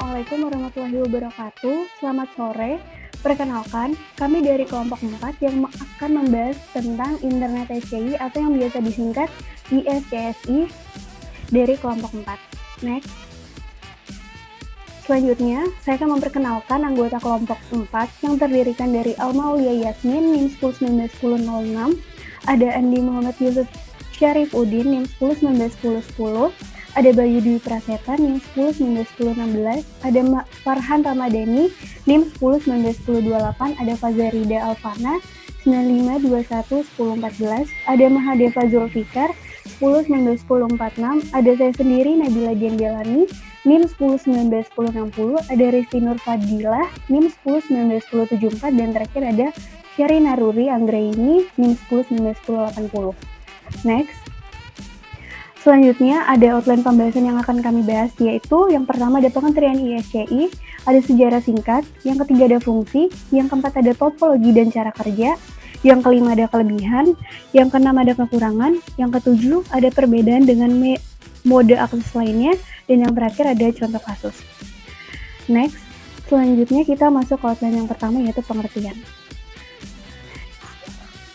Assalamualaikum warahmatullahi wabarakatuh. Selamat sore. Perkenalkan, kami dari kelompok 4 yang akan membahas tentang Internet SCI atau yang biasa disingkat ISCSI dari kelompok 4. Next. Selanjutnya, saya akan memperkenalkan anggota kelompok 4 yang terdirikan dari Alma Aulia Yasmin, NIM 10191006, ada Andi Muhammad Yusuf Syarif Udin, NIM 10191010, ada Bayu Dwi Prasetan, NIM 10191016, ada Farhan Ramadhani, NIM 10191028, ada Fazarida Alfana, 95211014, ada Mahadeva Zulfikar, 10191046, ada saya sendiri Nabila Dianjalani, NIM 10191060, ada Risti Nur Fadilah, NIM 10191074, dan terakhir ada Syari Naruri Anggraini, NIM 10191080. Next. Selanjutnya ada outline pembahasan yang akan kami bahas, yaitu yang pertama ada pengertian ISCI, ada sejarah singkat, yang ketiga ada fungsi, yang keempat ada topologi dan cara kerja, yang kelima ada kelebihan, yang keenam ada kekurangan, yang ketujuh ada perbedaan dengan mode akses lainnya, dan yang terakhir ada contoh kasus. Next, selanjutnya kita masuk ke outline yang pertama, yaitu pengertian.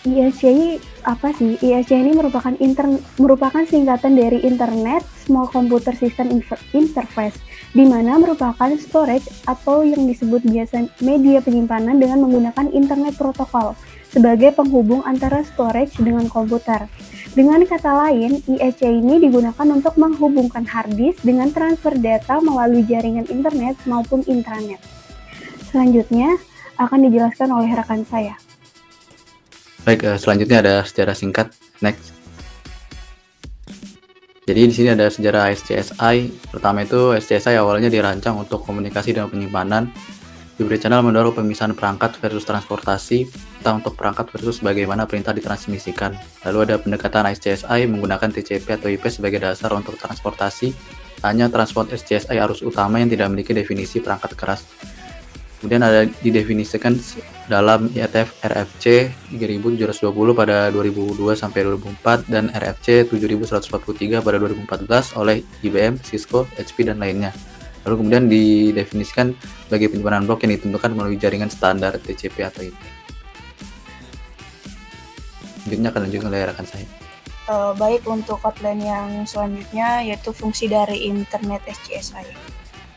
ISCI apa sih? ISCI ini merupakan singkatan dari Internet Small Computer System Interface, di mana merupakan storage atau yang disebut biasa media penyimpanan dengan menggunakan Internet Protocol sebagai penghubung antara storage dengan komputer. Dengan kata lain, ISCI ini digunakan untuk menghubungkan hard disk dengan transfer data melalui jaringan internet maupun intranet. Selanjutnya akan dijelaskan oleh rekan saya. Baik, selanjutnya ada sejarah singkat. Next. Jadi di sini ada sejarah SCSI. Pertama itu SCSI awalnya dirancang untuk komunikasi dan penyimpanan. Diberi channel mendorong pemisahan perangkat versus transportasi, atau untuk perangkat versus bagaimana perintah ditransmisikan. Lalu ada pendekatan SCSI menggunakan TCP atau IP sebagai dasar untuk transportasi. Hanya transport SCSI arus utama yang tidak memiliki definisi perangkat keras. Kemudian ada didefinisikan dalam IETF RFC 3720 pada 2002 sampai 2004 dan RFC 7143 pada 2014 oleh IBM, Cisco, HP, dan lainnya. Lalu kemudian didefinisikan sebagai penyimpanan blok yang ditentukan melalui jaringan standar TCP atau IP. Selanjutnya akan lanjutkan oleh rekan saya. Baik, untuk outline yang selanjutnya yaitu fungsi dari Internet SCSI.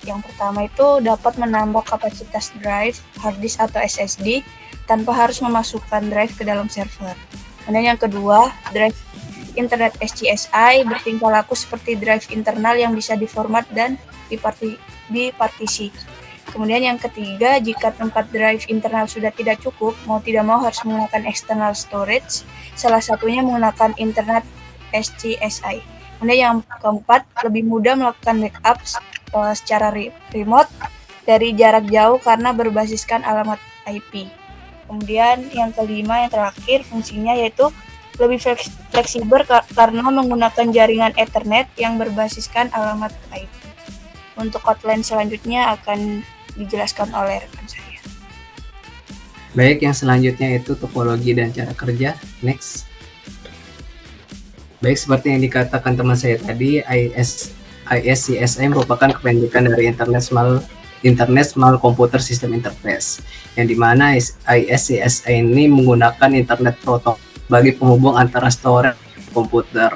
Yang pertama itu dapat menambah kapasitas drive, hard disk atau SSD tanpa harus memasukkan drive ke dalam server. Kemudian yang kedua, drive Internet SCSI bertingkah laku seperti drive internal yang bisa diformat dan dipartisi. Kemudian yang ketiga, jika tempat drive internal sudah tidak cukup, mau tidak mau harus menggunakan external storage, salah satunya menggunakan Internet SCSI. Kemudian yang keempat, lebih mudah melakukan backup secara remote dari jarak jauh karena berbasiskan alamat IP. Kemudian yang kelima, yang terakhir, fungsinya yaitu lebih fleksibel karena menggunakan jaringan Ethernet yang berbasiskan alamat IP. Untuk outline selanjutnya akan dijelaskan oleh rekan saya. Baik, yang selanjutnya itu topologi dan cara kerja. Next. Baik, seperti yang dikatakan teman saya tadi, ISCSI merupakan kependekan dari Internet Small Computer System Interface, yang dimana ISCSI ini menggunakan Internet Protocol bagi penghubung antara storage dan komputer.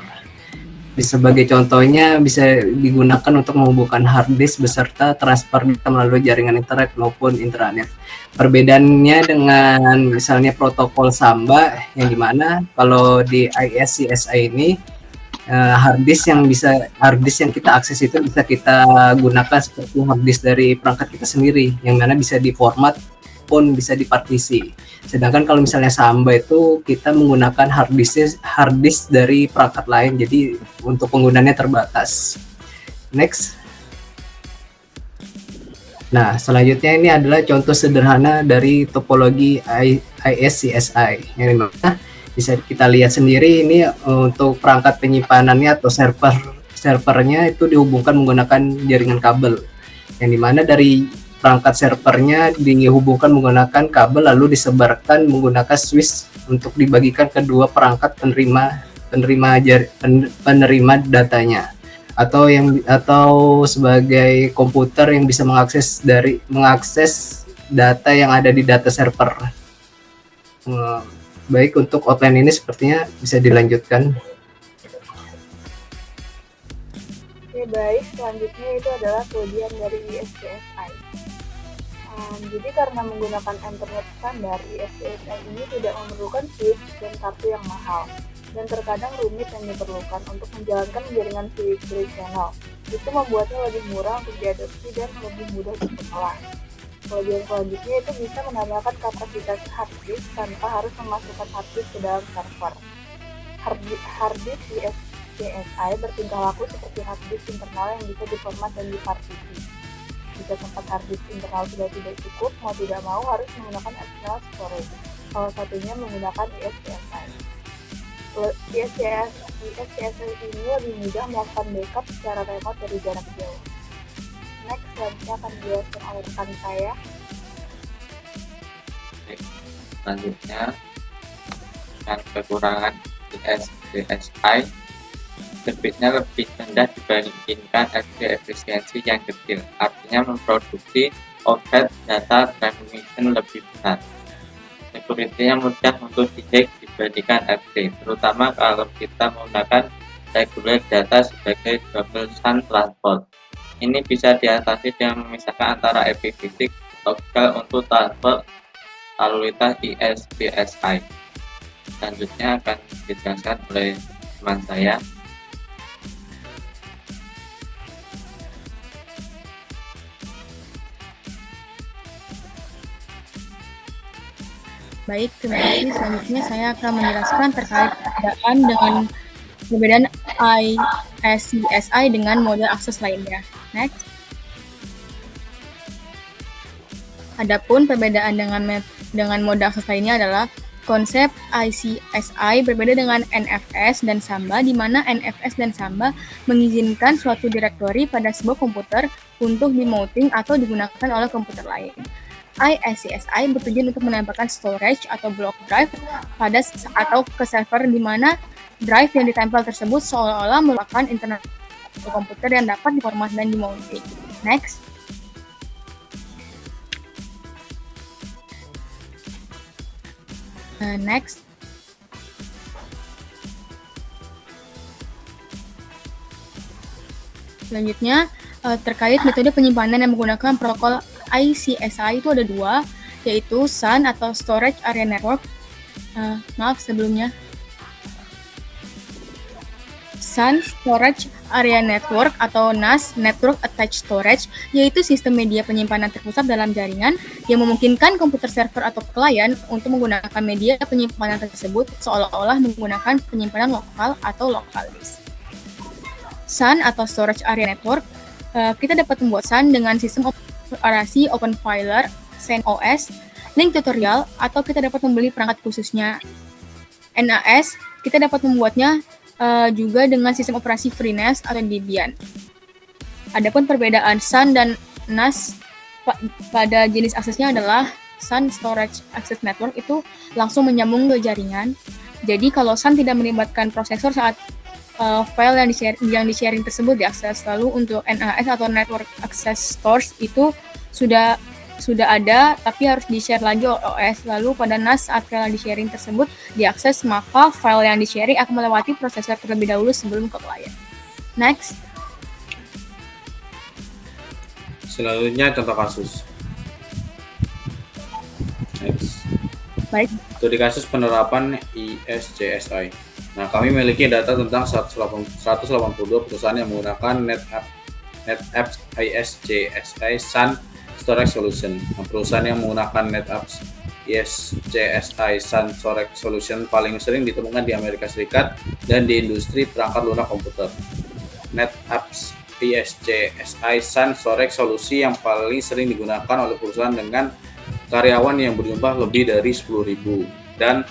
Sebagai contohnya bisa digunakan untuk menghubungkan hard disk beserta transfer data melalui jaringan internet maupun intranet. Perbedaannya dengan misalnya protokol Samba, yang dimana kalau di ISCSI ini hard disk yang kita akses itu bisa kita gunakan seperti hard disk dari perangkat kita sendiri, yang mana bisa diformat pun bisa dipartisi. Sedangkan kalau misalnya Samba itu kita menggunakan hard disk dari perangkat lain, jadi untuk penggunaannya terbatas. Next. Nah, selanjutnya ini adalah contoh sederhana dari topologi ISCSI, yang dimana bisa kita lihat sendiri ini untuk perangkat penyimpanannya atau servernya itu dihubungkan menggunakan jaringan kabel, yang dimana dari perangkat servernya dihubungkan menggunakan kabel lalu disebarkan menggunakan switch untuk dibagikan kedua perangkat penerima datanya. atau sebagai komputer yang bisa mengakses data yang ada di data server. Baik, untuk outline ini sepertinya bisa dilanjutkan. Oke, baik. Selanjutnya itu adalah kelebihan dari ISCSI. Jadi karena menggunakan internet standar, ISCSI ini tidak memerlukan switch dan kartu yang mahal, dan terkadang rumit yang diperlukan untuk menjalankan jaringan switch channel. Itu membuatnya lebih murah untuk diadopsi dan lebih mudah dikelola. Kelebihan selanjutnya itu bisa menambahkan kapasitas hard disk tanpa harus memasukkan hard disk ke dalam server. Hard disk ISCSI bertingkah laku seperti hard disk internal yang bisa diformat dan dipartisi. Jika tempat hard disk internal sudah tidak cukup, mau tidak mau harus menggunakan external storage. Salah satunya menggunakan ISCSI. ISCSI ini lebih mudah melakukan backup secara remote dari jarak jauh. Next, selanjutnya akan dijelaskan oleh rekan saya. Selanjutnya, dengan kekurangan ISCSI, speednya lebih rendah dibandingkan efisiensi yang kecil, artinya memproduksi overhead data transmission lebih besar. Security-nya mudah untuk dihack dibandingkan FT, terutama kalau kita menggunakan regular data sebagai double SAN transport. Ini bisa diatasi dengan memisahkan antara IP fisik local untuk transfer lalu lintas ISCSI. Selanjutnya akan dijelaskan oleh teman saya. Baik, terima kasih. Selanjutnya saya akan menjelaskan terkait perbedaan ISCSI dengan model akses lainnya. Next. Adapun perbedaan dengan mode akses lainnya adalah konsep ICSI berbeda dengan NFS dan Samba, di mana NFS dan Samba mengizinkan suatu direktori pada sebuah komputer untuk di-mounting atau digunakan oleh komputer lain. ISCSI bertujuan untuk menempelkan storage atau block drive atau ke server, di mana drive yang ditempel tersebut seolah-olah merupakan internal komputer yang dapat diformat dan di-mounting. Next. Next. Selanjutnya, terkait metode penyimpanan yang menggunakan protokol ICSI itu ada dua, yaitu SAN atau Storage Area Network. SAN Storage Area Network atau NAS Network Attached Storage, yaitu sistem media penyimpanan terpusat dalam jaringan yang memungkinkan komputer server atau klien untuk menggunakan media penyimpanan tersebut seolah-olah menggunakan penyimpanan lokal atau local disk. SAN atau Storage Area Network, kita dapat membuat SAN dengan sistem operasi OpenFiler, CentOS, link tutorial, atau kita dapat membeli perangkat khususnya. NAS, kita dapat membuatnya juga dengan sistem operasi FreeNAS atau Debian. Adapun perbedaan SAN dan NAS pada jenis aksesnya adalah SAN Storage Access Network itu langsung menyambung ke jaringan. Jadi kalau SAN tidak melibatkan prosesor saat file yang di-sharing tersebut diakses. Lalu untuk NAS atau Network Access Stores itu sudah ada, tapi harus di-share lagi OS. Lalu pada NAS saat file yang di-sharing tersebut diakses, maka file yang di-sharing akan melewati prosesor terlebih dahulu sebelum ke klien. Next. Selanjutnya contoh kasus. Next. Baik. Studi kasus penerapan ISCSI. Nah, kami memiliki data tentang 182 perusahaan yang menggunakan NetApps ISCSI SAN Storage Solution. Nah, perusahaan yang menggunakan NetApps ISCSI SAN Storage Solution paling sering ditemukan di Amerika Serikat dan di industri perangkat lunak komputer. NetApps ISCSI SAN Storage Solution yang paling sering digunakan oleh perusahaan dengan karyawan yang berjumlah lebih dari 10.000 dan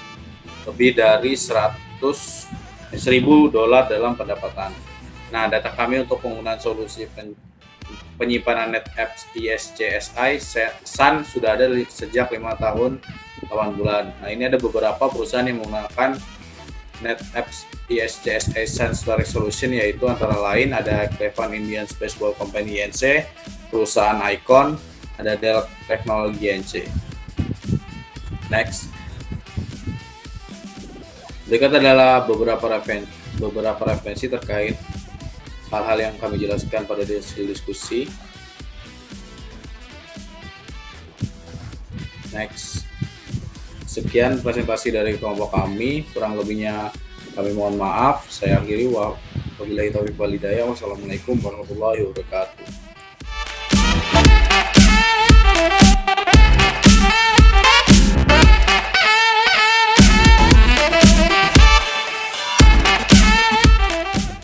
lebih dari $100.000 dalam pendapatan. Nah, data kami untuk penggunaan solusi penyimpanan NetApps ISCSI SAN sudah ada sejak 5 tahun 8 bulan. Nah, ini ada beberapa perusahaan yang menggunakan NetApps ISCSA Sun Storage Solution, yaitu antara lain ada Cleveland Indian Spaceball Company INC, perusahaan Icon, ada Dell Technology INC. Next. Berikut adalah beberapa referensi terkait hal-hal yang kami jelaskan pada diskusi. Next. Sekian presentasi dari kelompok kami, kurang lebihnya kami mohon maaf. Saya akhiri, wabillahi taufiq wal hidayah. Wassalamualaikum warahmatullahi wabarakatuh.